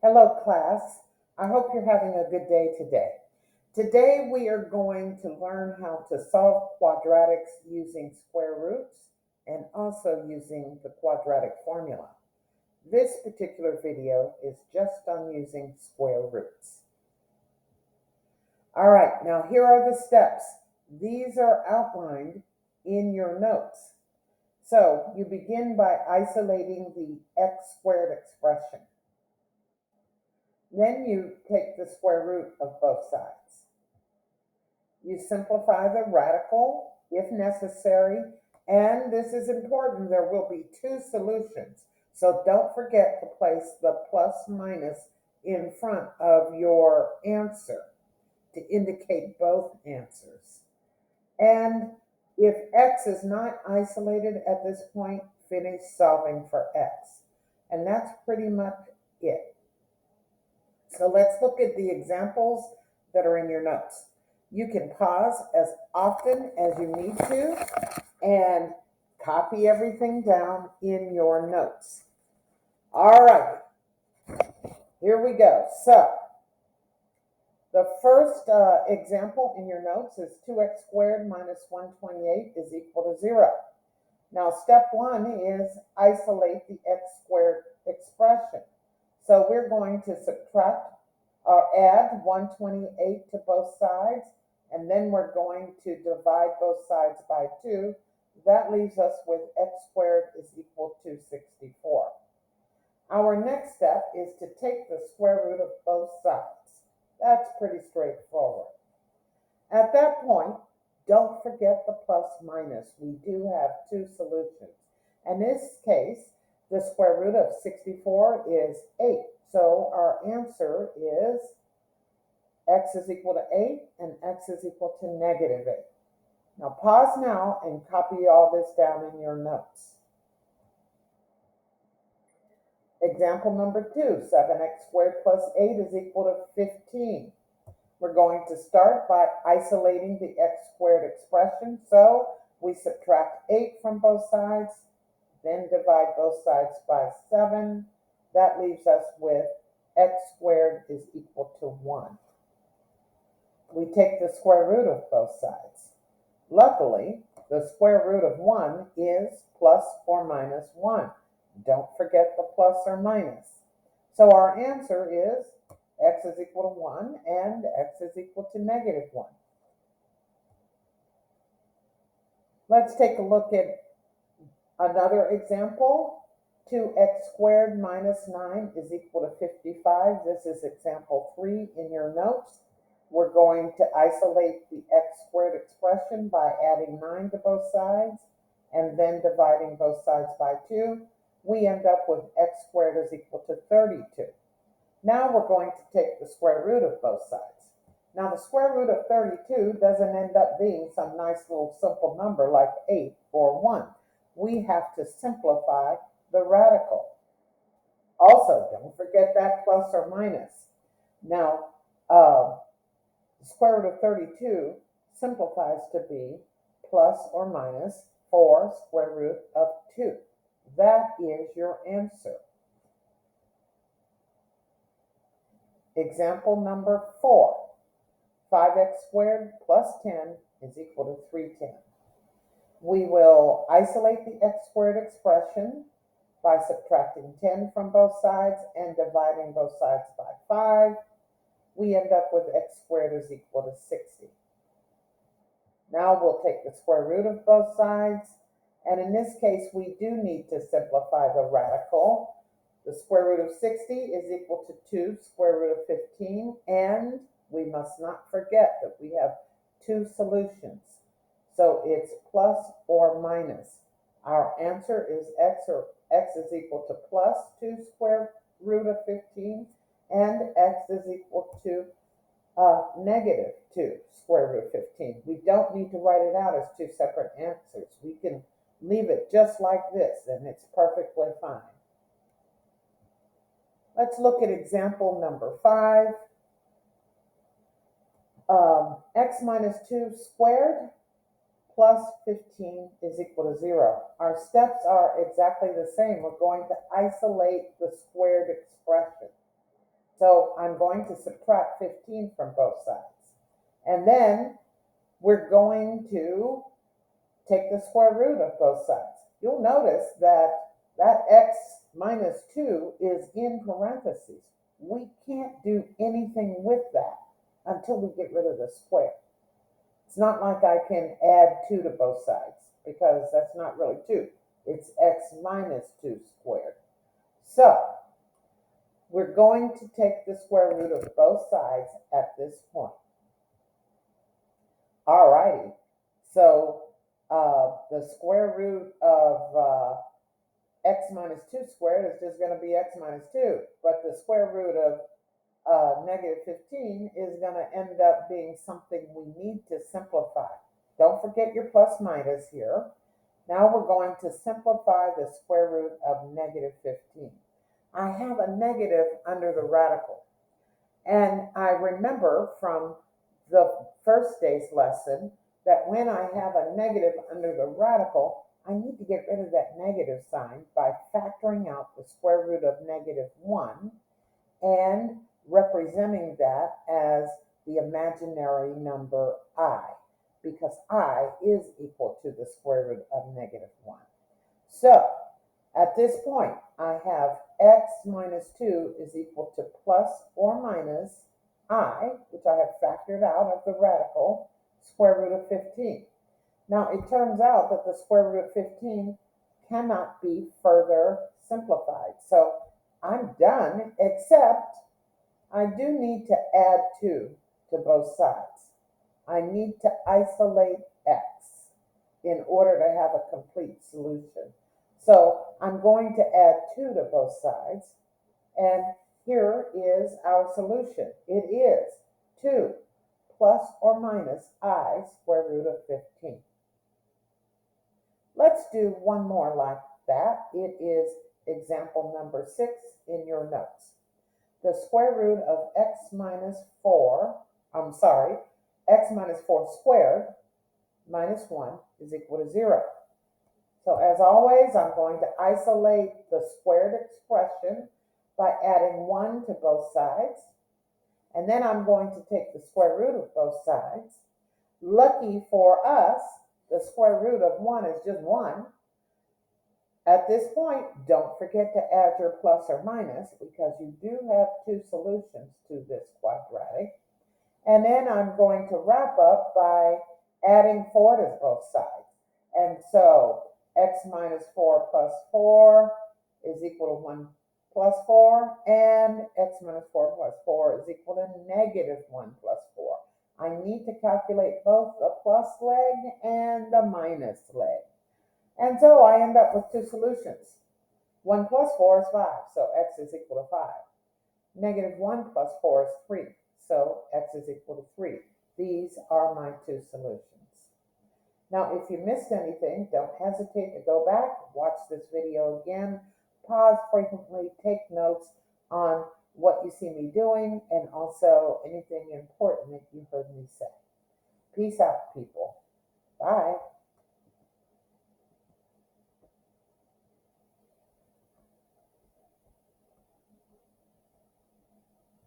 Hello, class. I hope you're having a good day today. Today we are going to learn how to solve quadratics using square roots and also using the quadratic formula. This particular video is just on using square roots. All right, now here are the steps. These are outlined in your notes. So you begin by isolating the x squared expression. Then you take the square root of both sides. You simplify the radical if necessary, and this is important, there will be two solutions. So don't forget to place the plus minus in front of your answer to indicate both answers. And if x is not isolated at this point, finish solving for x. And that's pretty much it. So let's look at the examples that are in your notes. You can pause as often as you need to and copy everything down in your notes. All right, here we go. So the first example in your notes is 2x squared minus 128 is equal to 0. Now step one is isolate the x squared expression. So we're going to subtract or add 128 to both sides, and then we're going to divide both sides by 2. That leaves us with x squared is equal to 64. Our next step is to take the square root of both sides. That's pretty straightforward. At that point, don't forget the plus minus. We do have two solutions. In this case, the square root of 64 is 8. So our answer is x is equal to 8 and x is equal to negative 8. Now pause now and copy all this down in your notes. Example number 2, 7x squared plus 8 is equal to 15. We're going to start by isolating the x squared expression. So we subtract 8 from both sides, then divide both sides by 7. That leaves us with x squared is equal to 1. We take the square root of both sides. Luckily, the square root of 1 is plus or minus 1. Don't forget the plus or minus. So our answer is x is equal to 1 and x is equal to negative 1. Let's take a look at another example. 2x squared minus 9 is equal to 55. This is example 3 in your notes. We're going to isolate the x squared expression by adding 9 to both sides and then dividing both sides by 2. We end up with x squared is equal to 32. Now we're going to take the square root of both sides. Now the square root of 32 doesn't end up being some nice little simple number like 8 or 1. We have to simplify the radical. Also, don't forget that plus or minus. Now, the square root of 32 simplifies to be plus or minus 4 square root of 2. That is your answer. Example number 4. 5x squared plus 10 is equal to 310. We will isolate the x squared expression by subtracting 10 from both sides and dividing both sides by 5. We end up with x squared is equal to 60. Now we'll take the square root of both sides, and in this case we do need to simplify the radical. The square root of 60 is equal to 2 square root of 15, and we must not forget that we have two solutions. So it's plus or minus. Our answer is x, or x is equal to plus 2 square root of 15, and x is equal to negative 2 square root of 15. We don't need to write it out as two separate answers. We can leave it just like this, and it's perfectly fine. Let's look at example number 5. X minus 2 squared plus 15 is equal to 0. Our steps are exactly the same. We're going to isolate the squared expression. I'm going to subtract 15 from both sides. And then we're going to take the square root of both sides. You'll notice that x minus 2 is in parentheses. We can't do anything with that until we get rid of the square. It's not like I can add 2 to both sides, because that's not really 2. It's x minus 2 squared. So we're going to take the square root of both sides at this point. Alrighty, so the square root of x minus 2 squared is just going to be x minus 2, but the square root of negative 15 is going to end up being something we need to simplify. Don't forget your plus minus here. Now we're going to simplify the square root of negative 15. I have a negative under the radical. And I remember from the first day's lesson that when I have a negative under the radical, I need to get rid of that negative sign by factoring out the square root of negative 1 and representing that as the imaginary number I, because I is equal to the square root of negative 1. So at this point, I have x minus 2 is equal to plus or minus I, which I have factored out of the radical, square root of 15. Now, it turns out that the square root of 15 cannot be further simplified. So I'm done, except I do need to add 2 to both sides. I need to isolate x in order to have a complete solution. So I'm going to add 2 to both sides, and here is our solution. It is 2 plus or minus I square root of 15. Let's do one more like that. It is example number 6 in your notes. The square root of x minus 4 squared minus 1 is equal to 0. So as always, I'm going to isolate the squared expression by adding 1 to both sides. And then I'm going to take the square root of both sides. Lucky for us, the square root of 1 is just 1. At this point, don't forget to add your plus or minus, because you do have 2 solutions to this quadratic. And then I'm going to wrap up by adding 4 to both sides. And so x minus 4 plus 4 is equal to 1 plus 4, and x minus 4 plus 4 is equal to negative 1 plus 4. I need to calculate both the plus leg and the minus leg. And so I end up with 2 solutions. 1 plus 4 is 5, so x is equal to 5. Negative 1 plus 4 is 3, so x is equal to 3. These are my 2 solutions. Now, if you missed anything, don't hesitate to go back, watch this video again, pause frequently, take notes on what you see me doing, and also anything important that you heard me say. Peace out, people. Bye.